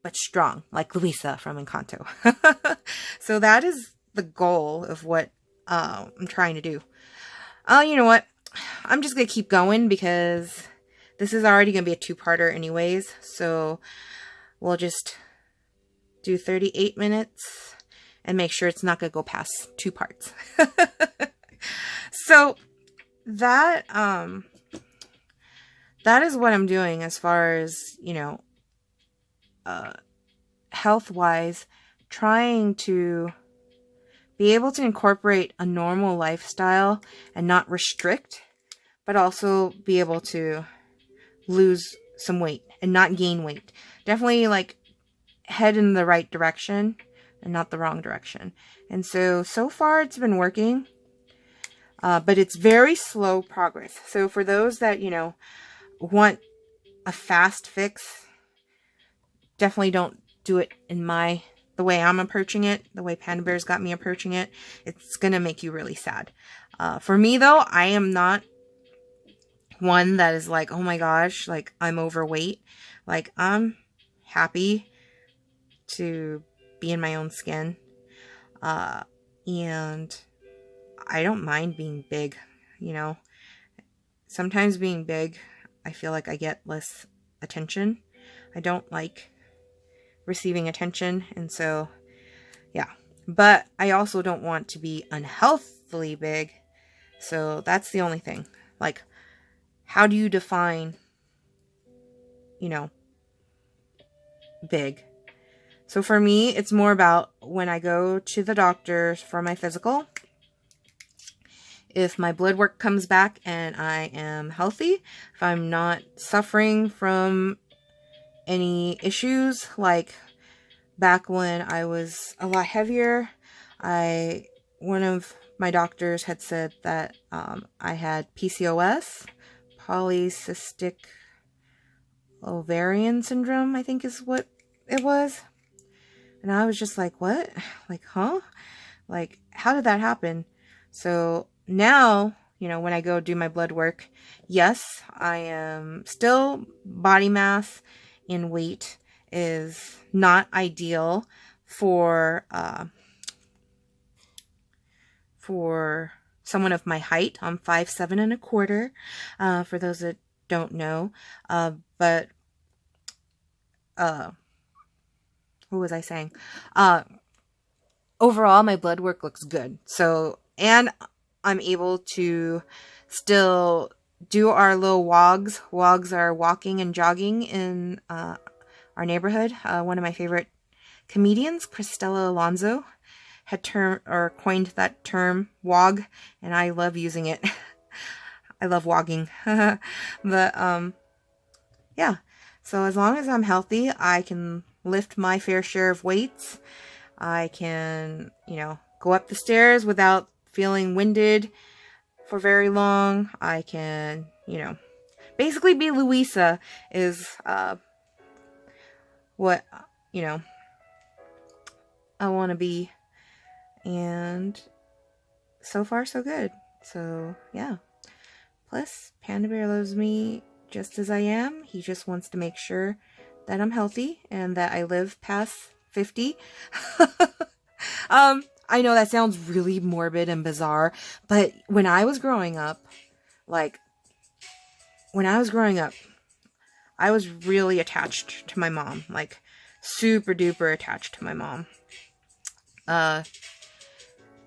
but strong, like Luisa from Encanto. So that is the goal of what I'm trying to do. You know what? I'm just going to keep going because this is already going to be a two-parter anyways. So we'll just do 38 minutes and make sure it's not going to go past 2 parts. So that is what I'm doing as far as, you know, health-wise, trying to be able to incorporate a normal lifestyle and not restrict, but also be able to lose some weight and not gain weight. Definitely like head in the right direction and not the wrong direction. And so far it's been working, but it's very slow progress. So for those that, you know, want a fast fix, definitely don't do it in the way I'm approaching it, the way Panda Bear's got me approaching it. It's gonna make you really sad. For me though, I am not one that is like, oh my gosh, like I'm overweight. Like I'm happy to be in my own skin. And I don't mind being big, you know. Sometimes being big, I feel like I get less attention. I don't like receiving attention, and so yeah, but I also don't want to be unhealthily big, so that's the only thing. Like, how do you define, you know, big? So for me, it's more about when I go to the doctor for my physical, if my blood work comes back and I am healthy, if I'm not suffering from any issues, like back when I was a lot heavier, one of my doctors had said that I had PCOS, polycystic ovarian syndrome, I think is what it was. And I was just like, what? Like, huh? Like, how did that happen? So now, you know, when I go do my blood work, yes, I am still body mass and weight is not ideal for someone of my height. I'm 5'7.25", for those that don't know. But what was I saying? Overall, my blood work looks good. So, and I'm able to still do our little wogs. Wogs are walking and jogging in our neighborhood. One of my favorite comedians, Cristela Alonzo, had coined that term, wog, and I love using it. I love wogging. But yeah. So as long as I'm healthy, I can lift my fair share of weights. I can, you know, go up the stairs without feeling winded for very long. I can, you know, basically be Luisa is what, you know, I want to be. And so far, so good. So, yeah. Plus, Panda Bear loves me just as I am. He just wants to make sure that I'm healthy and that I live past 50. I know that sounds really morbid and bizarre, but when I was growing up, I was really attached to my mom, like super duper attached to my mom.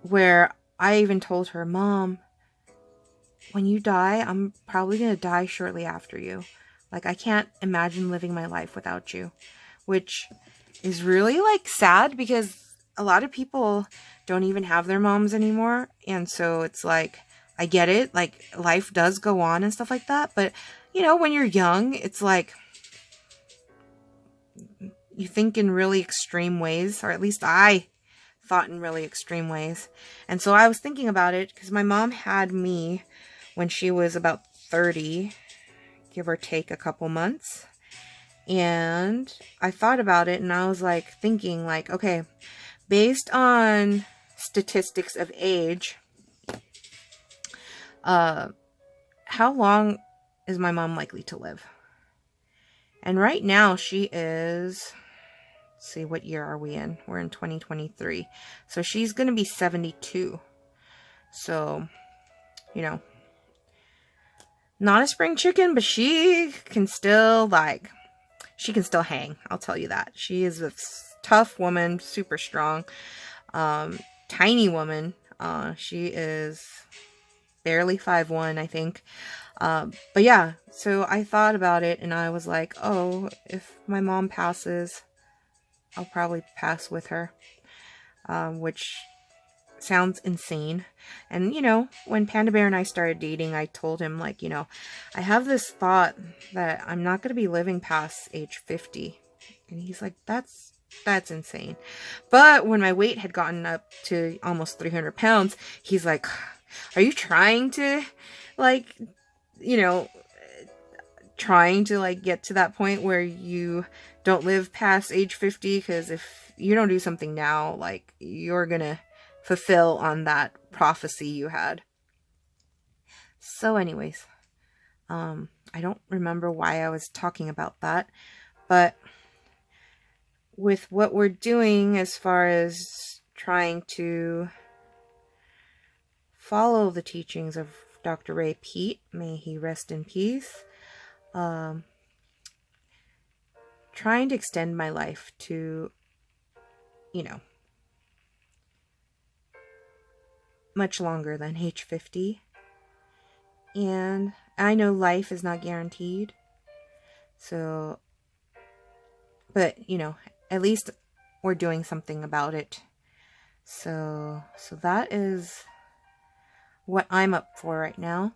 Where I even told her, Mom, when you die, I'm probably going to die shortly after you. Like, I can't imagine living my life without you. Which is really, like, sad because a lot of people don't even have their moms anymore. And so it's like, I get it. Like, life does go on and stuff like that. But, you know, when you're young, it's like, you think in really extreme ways. Or at least I thought in really extreme ways. And so I was thinking about it because my mom had me when she was about 30, give or take a couple months. And I thought about it and I was like thinking like, okay, based on statistics of age, how long is my mom likely to live? And right now she is see, what year are we in? We're in 2023. So she's going to be 72. So, you know, not a spring chicken, but she can still, like, she can still hang. I'll tell you that. She is a tough woman, super strong, tiny woman. She is barely 5'1", I think. But yeah, so I thought about it and I was like, oh, if my mom passes, I'll probably pass with her, which sounds insane. And, you know, when Panda Bear and I started dating, I told him, like, you know, I have this thought that I'm not going to be living past age 50. And he's like, that's insane. But when my weight had gotten up to almost 300 pounds, he's like, are you trying to, like, you know, trying to, like, get to that point where you don't live past age 50? Because if you don't do something now, like, you're gonna fulfill on that prophecy you had. So anyways, I don't remember why I was talking about that, but with what we're doing as far as trying to follow the teachings of Dr. Ray Peat, may he rest in peace, trying to extend my life to, you know, much longer than age 50. And I know life is not guaranteed. So, but, you know, at least we're doing something about it. So that is what I'm up for right now,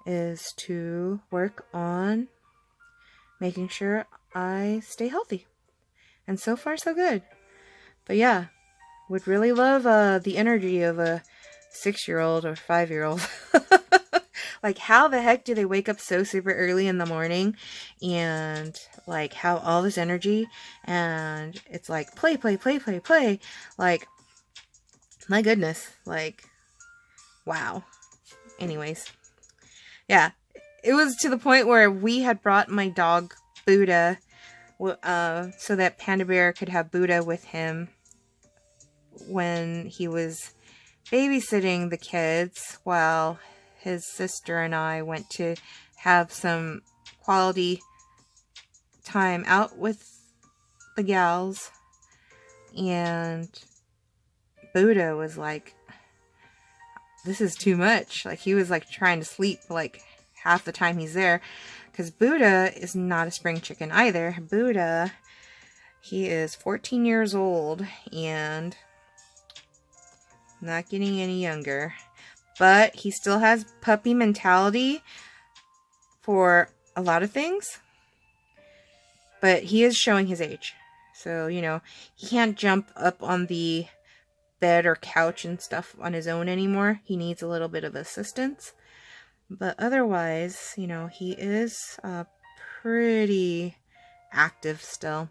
is to work on making sure I stay healthy. And so far, so good. But yeah, would really love the energy of a 6-year-old or 5-year-old. Like, how the heck do they wake up so super early in the morning and, like, have all this energy, and it's like, play, play, play, play, play. Like, my goodness. Like, wow. Anyways. Yeah. It was to the point where we had brought my dog, Buddha, so that Panda Bear could have Buddha with him when he was babysitting the kids, while his sister and I went to have some quality time out with the gals. And Buddha was like, this is too much. Like, he was like trying to sleep like half the time he's there, because Buddha is not a spring chicken either. Buddha, he is 14 years old and not getting any younger, but he still has puppy mentality for a lot of things, but he is showing his age. So, you know, he can't jump up on the bed or couch and stuff on his own anymore. He needs a little bit of assistance, but otherwise, you know, he is pretty active still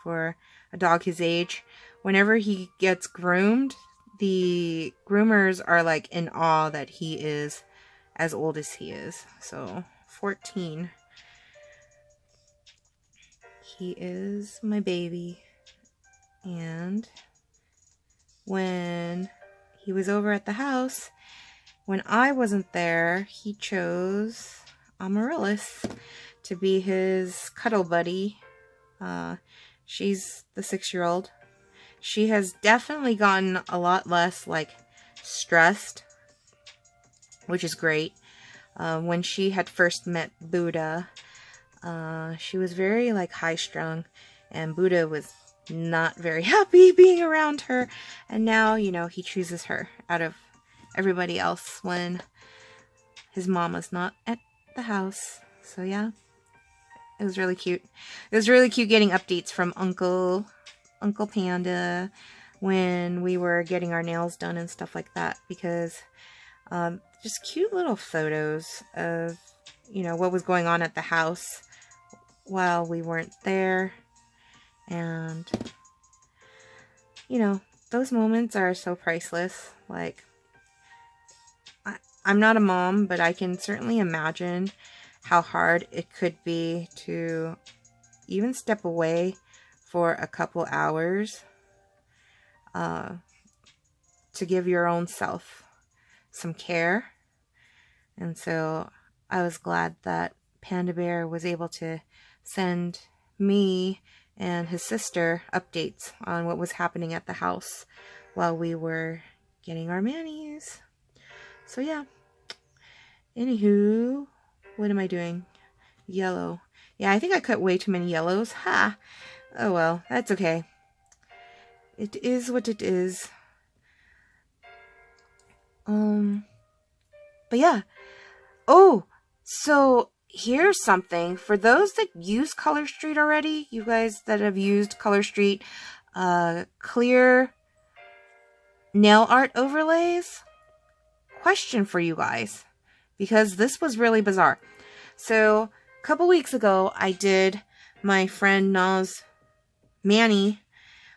for a dog his age. Whenever he gets groomed, the groomers are like in awe that he is as old as he is. So 14. He is my baby. And when he was over at the house, when I wasn't there, he chose Amaryllis to be his cuddle buddy. She's the 6-year-old. She has definitely gotten a lot less, like, stressed, which is great. When she had first met Buddha, she was very, like, high-strung, and Buddha was not very happy being around her. And now, you know, he chooses her out of everybody else when his mama's not at the house. So, yeah, it was really cute. It was really cute getting updates from Uncle Panda when we were getting our nails done and stuff like that, because just cute little photos of, you know, what was going on at the house while we weren't there. And, you know, those moments are so priceless. Like, I'm not a mom, but I can certainly imagine how hard it could be to even step away for a couple hours to give your own self some care. And so I was glad that Panda Bear was able to send me and his sister updates on what was happening at the house while we were getting our manis. So yeah. Anywho, what am I doing? Yellow. Yeah, I think I cut way too many yellows. Ha! Oh well, that's okay. It is what it is. But yeah. Oh, so here's something. For those that use Color Street already, you guys that have used Color Street, clear nail art overlays, question for you guys, because this was really bizarre. So, a couple weeks ago, I did my friend Na's mani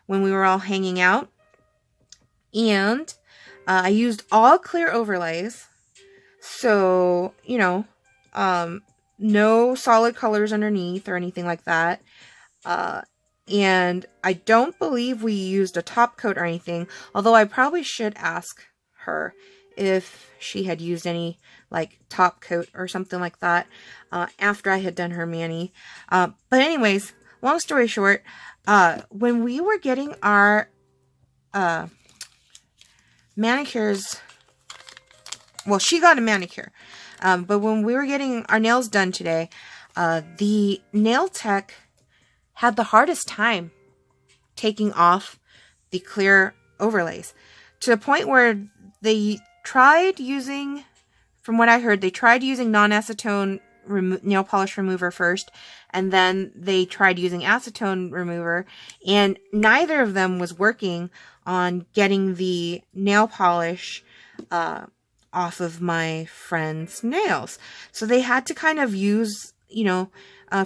when we were all hanging out, and I used all clear overlays, so, you know, no solid colors underneath or anything like that, and I don't believe we used a top coat or anything, although I probably should ask her if she had used any, like, top coat or something like that, after I had done her mani. But anyways, long story short, when we were getting our, manicures, well, she got a manicure, but when we were getting our nails done today, the nail tech had the hardest time taking off the clear overlays, to the point where they tried using, from what I heard, they tried using non-acetone nail polish remover first, and then they tried using acetone remover, and neither of them was working on getting the nail polish off of my friend's nails. So they had to kind of use, you know,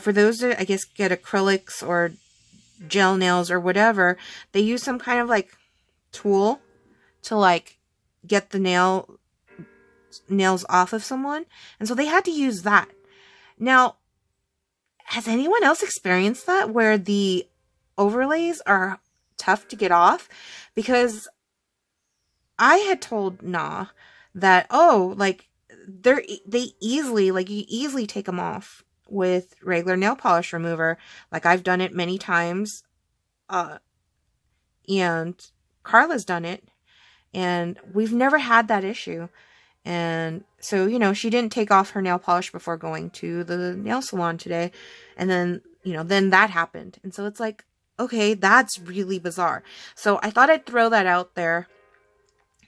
for those that, I guess, get acrylics or gel nails or whatever, they use some kind of, like, tool to, like, get the nails off of someone. And so they had to use that. Now, has anyone else experienced that, where the overlays are tough to get off? Because I had told Na that, oh, like, they easily, like, you easily take them off with regular nail polish remover. Like, I've done it many times, and Carla's done it, and we've never had that issue. And so, you know, she didn't take off her nail polish before going to the nail salon today, and then, you know, then that happened. And so it's like, okay, that's really bizarre. So I thought I'd throw that out there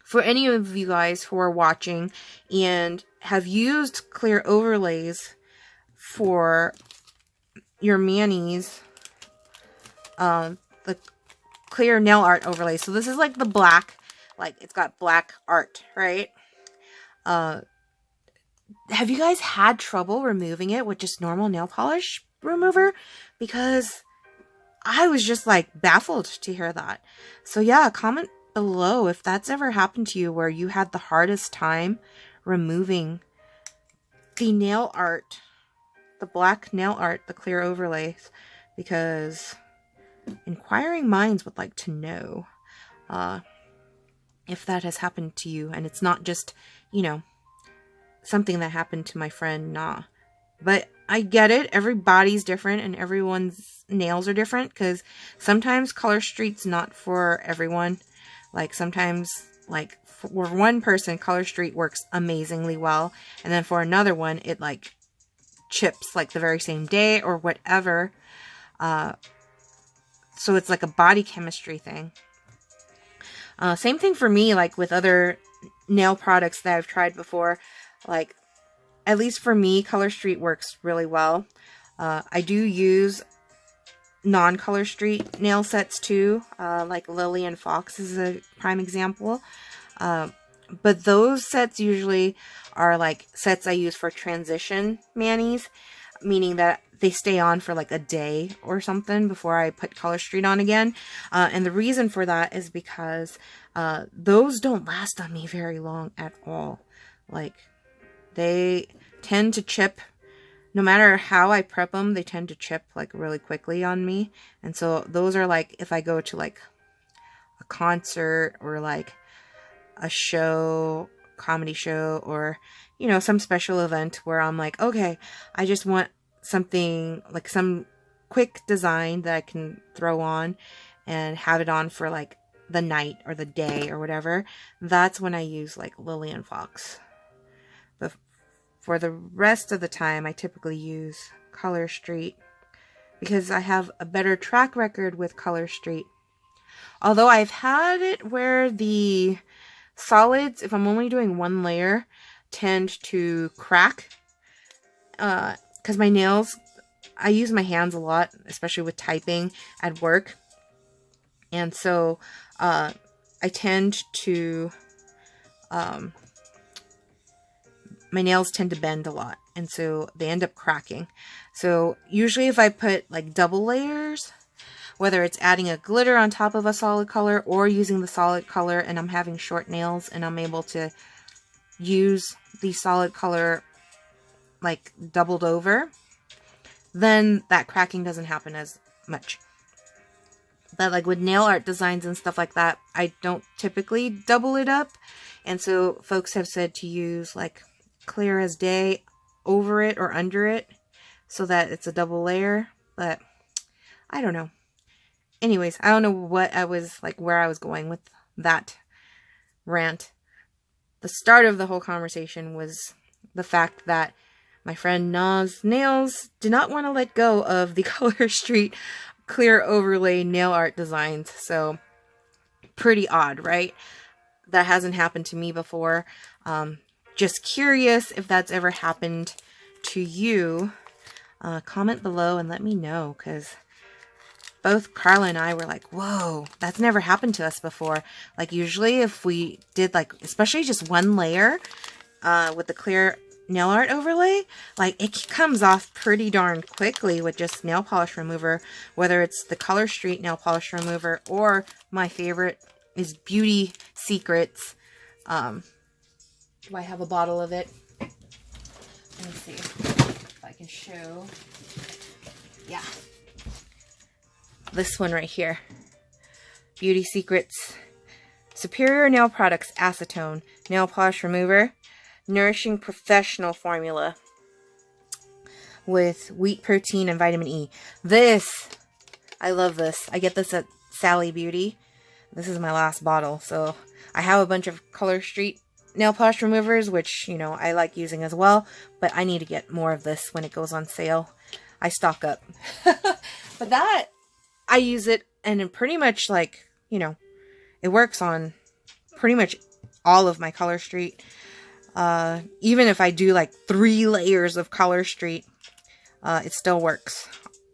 for any of you guys who are watching and have used clear overlays for your manis, the clear nail art overlay. So this is like the black, like, it's got black art, right? Have you guys had trouble removing it with just normal nail polish remover? Because I was just, like, baffled to hear that. So yeah, comment below if that's ever happened to you, where you had the hardest time removing the nail art, the black nail art, the clear overlays, because inquiring minds would like to know if that has happened to you, and it's not just, you know, something that happened to my friend Na. But I get it, everybody's different and everyone's nails are different, because sometimes Color Street's not for everyone. Like, sometimes, like, for one person, Color Street works amazingly well, and then for another one, it, like, chips, like, the very same day or whatever. So it's like a body chemistry thing. Same thing for me, like, with other nail products that I've tried before. Like, at least for me, Color Street works really well. I do use non-Color Street nail sets too, like Lily and Fox is a prime example. But those sets usually are, like, sets I use for transition manis, meaning that they stay on for, like, a day or something before I put Color Street on again. And the reason for that is because those don't last on me very long at all. Like, they tend to chip no matter how I prep them, they tend to chip like really quickly on me. And so those are like if I go to like a concert or like a show, comedy show, or, you know, some special event where I'm like, okay, I just want something like some quick design that I can throw on and have it on for like the night or the day or whatever. That's when I use like Lillian Fox. But for the rest of the time, I typically use Color Street because I have a better track record with Color Street. Although I've had it where the solids, if I'm only doing one layer, tend to crack. Because my nails, I use my hands a lot, especially with typing at work. And so I tend to, my nails tend to bend a lot. And so they end up cracking. So usually if I put like double layers, whether it's adding a glitter on top of a solid color or using the solid color and I'm having short nails and I'm able to use the solid color like doubled over, then that cracking doesn't happen as much. But like with nail art designs and stuff like that, I don't typically double it up. And so folks have said to use like clear as day over it or under it so that it's a double layer. But I don't know. Anyways, I don't know what I was like, where I was going with that rant. The start of the whole conversation was the fact that my friend Na's Nails did not want to let go of the Color Street clear overlay nail art designs. So pretty odd, right? That hasn't happened to me before. Just curious if that's ever happened to you. Comment below and let me know, because both Carla and I were like, whoa, that's never happened to us before. Like usually if we did like, especially just one layer with the clear nail art overlay, like it comes off pretty darn quickly with just nail polish remover, whether it's the Color Street nail polish remover or my favorite is Beauty Secrets. Do I have a bottle of it? Let me see if I can show. Yeah. This one right here. Beauty Secrets Superior Nail Products Acetone Nail Polish Remover. Nourishing Professional Formula with wheat protein and vitamin E. This, I love this. I get this at Sally Beauty. This is my last bottle. So I have a bunch of Color Street nail polish removers, which, you know, I like using as well. But I need to get more of this when it goes on sale. I stock up. But that, I use it and pretty much like, you know, it works on pretty much all of my Color Street. Even if I do like 3 layers of Color Street, it still works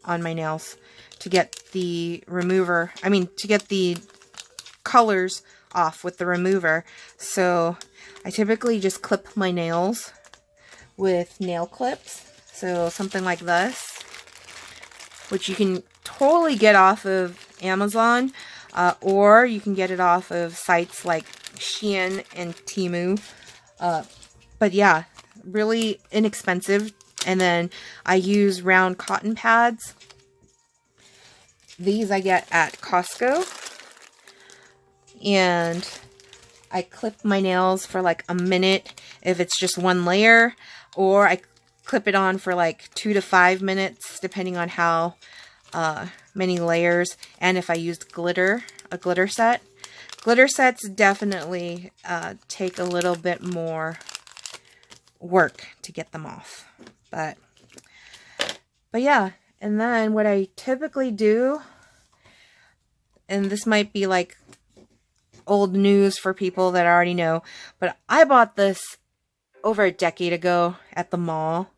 on my nails to get the remover, to get the colors off with the remover. So I typically just clip my nails with nail clips. So something like this, which you can totally get off of Amazon, or you can get it off of sites like Shein and Temu. But yeah, really inexpensive. And then I use round cotton pads. These I get at Costco. And I clip my nails for like a minute if it's just one layer. Or I clip it on for like 2 to 5 minutes, depending on how many layers. And if I used glitter, a glitter set. Glitter sets definitely take a little bit more work to get them off. But yeah, and then what I typically do, and this might be like old news for people that already know, but I bought this over a decade ago at the mall,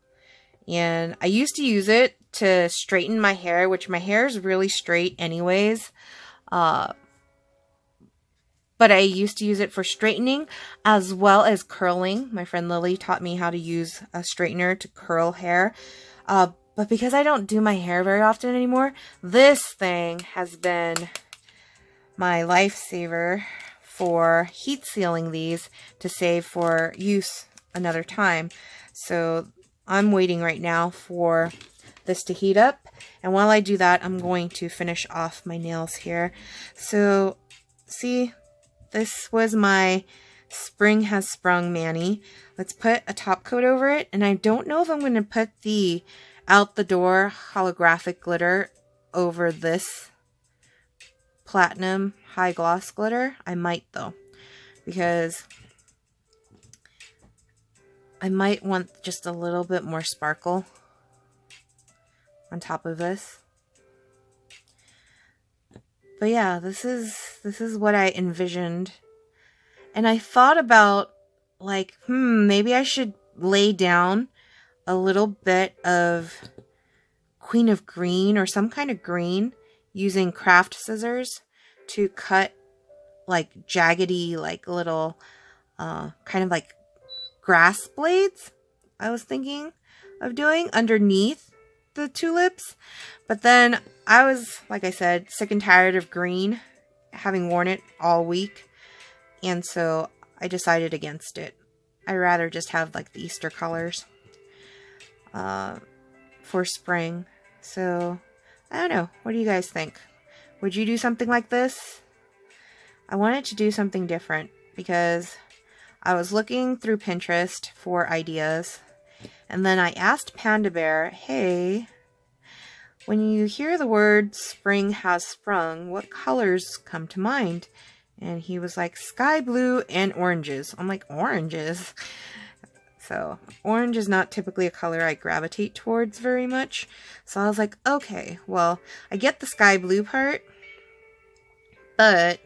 and I used to use it to straighten my hair, which my hair is really straight anyways. But I used to use it for straightening as well as curling. My friend Lily taught me how to use a straightener to curl hair. But because I don't do my hair very often anymore, this thing has been my lifesaver for heat sealing these to save for use another time. So I'm waiting right now for this to heat up. And while I do that, I'm going to finish off my nails here. So, see, this was my Spring Has Sprung mani. Let's put a top coat over it. And I don't know if I'm going to put the Out the Door holographic glitter over this platinum high gloss glitter. I might though, because I might want just a little bit more sparkle on top of this. But yeah, this is what I envisioned. And I thought about, like, maybe I should lay down a little bit of Queen of Green or some kind of green using craft scissors to cut like jaggedy, like little kind of like grass blades. I was thinking of doing underneath the tulips, but then I was, like I said, sick and tired of green, having worn it all week, and so I decided against it. I'd rather just have like the Easter colors for spring. So I don't know, what do you guys think? Would you do something like this? I wanted to do something different because I was looking through Pinterest for ideas, and then I asked Panda Bear, hey, when you hear the word spring has sprung, what colors come to mind? And he was like, sky blue and oranges. I'm like, oranges? So orange is not typically a color I gravitate towards very much. So I was like, okay, well, I get the sky blue part, but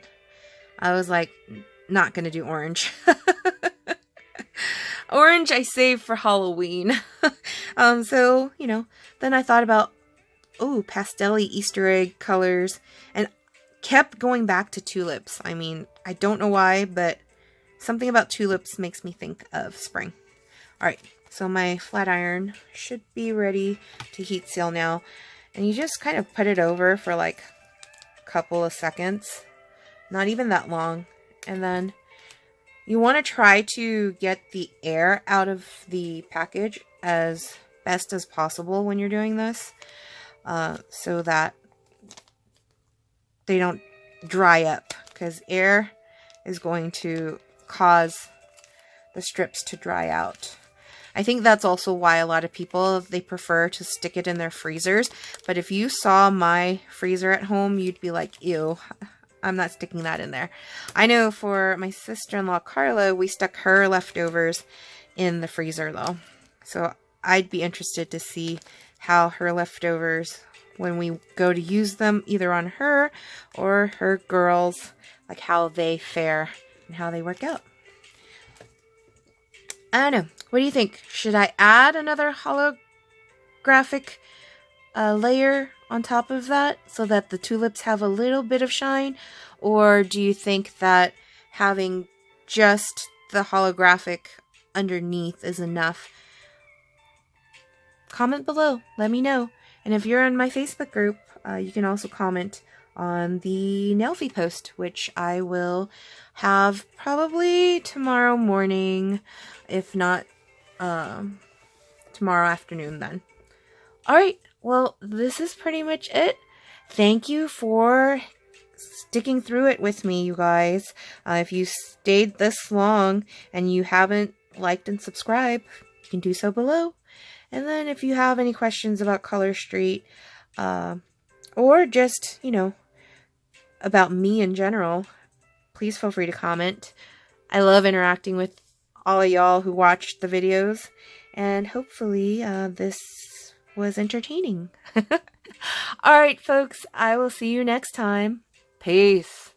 I was like, not gonna do orange. Orange I save for Halloween. So, you know, then I thought about, oh, pastel-y Easter egg colors, and kept going back to tulips. I mean, I don't know why, but something about tulips makes me think of spring. Alright, so my flat iron should be ready to heat seal now. And you just kind of put it over for like a couple of seconds. Not even that long. And then you want to try to get the air out of the package as best as possible when you're doing this. So that they don't dry up. Because air is going to cause the strips to dry out. I think that's also why a lot of people, they prefer to stick it in their freezers. But if you saw my freezer at home, you'd be like, ew, I'm not sticking that in there. I know for my sister-in-law, Carla, we stuck her leftovers in the freezer, though. So I'd be interested to see how her leftovers, when we go to use them, either on her or her girls, like how they fare and how they work out. I don't know. What do you think? Should I add another holographic layer on top of that so that the tulips have a little bit of shine? Or do you think that having just the holographic underneath is enough? Comment below. Let me know. And if you're in my Facebook group, you can also comment on the Nailfie post, which I will have probably tomorrow morning, if not tomorrow afternoon then. Alright, well, this is pretty much it. Thank you for sticking through it with me, you guys. If you stayed this long and you haven't liked and subscribed, you can do so below. And then if you have any questions about Color Street, or just, you know, about me in general, please feel free to comment. I love interacting with all of y'all who watched the videos, and hopefully this was entertaining. Alright folks, I will see you next time. Peace.